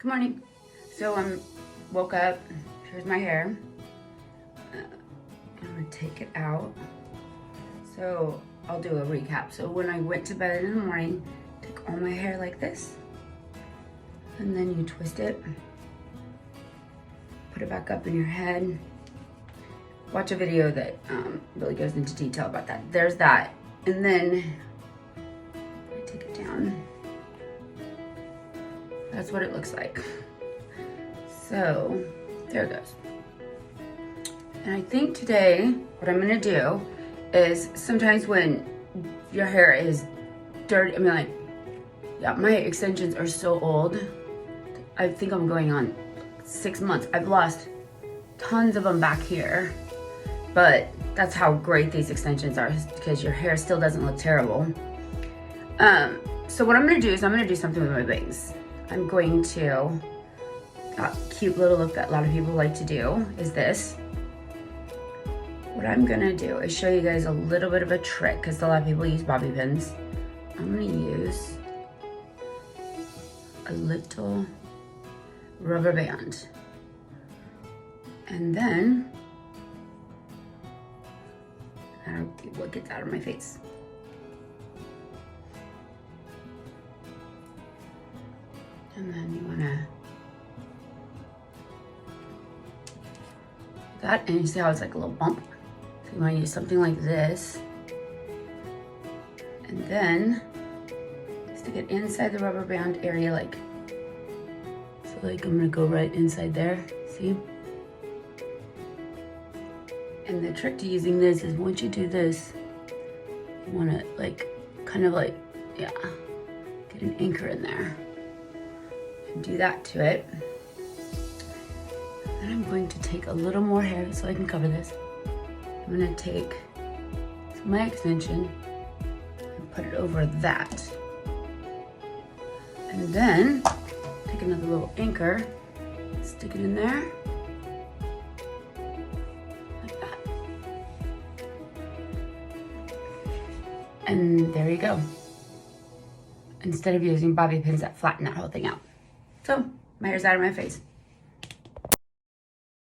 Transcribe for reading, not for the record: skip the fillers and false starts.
Good morning. So woke up. Here's my hair. I'm gonna take it out. So I'll do a recap. So when I went to bed in the morning, take all my hair like this, and then you twist it, put it back up in your head. Watch a video that really goes into detail about that. There's that, and then I take it down. That's what it looks like. So there it goes. And I think today what I'm gonna do is, sometimes when your hair is dirty, I mean, like, yeah, my extensions are so old. I think I'm going on 6 months. I've lost tons of them back here, but that's how great these extensions are, because your hair still doesn't look terrible. So what I'm gonna do is I'm gonna do something with my bangs. I'm going to, cute little look that a lot of people like to do is this. What I'm gonna do is show you guys a little bit of a trick, because a lot of people use bobby pins. I'm gonna use a little rubber band. And then, what gets out of my face. And then you wanna, that, and you see how it's like a little bump? So you wanna use something like this. And then stick it inside the rubber band area, like, so like I'm gonna go right inside there, see? And the trick to using this is, once you do this, you wanna like, kind of like, yeah, get an anchor in there. And do that to it. Then I'm going to take a little more hair so I can cover this. I'm gonna take my extension and put it over that. And then take another little anchor, stick it in there. Like that. And there you go. Instead of using bobby pins that flatten that whole thing out. So my hair's out of my face.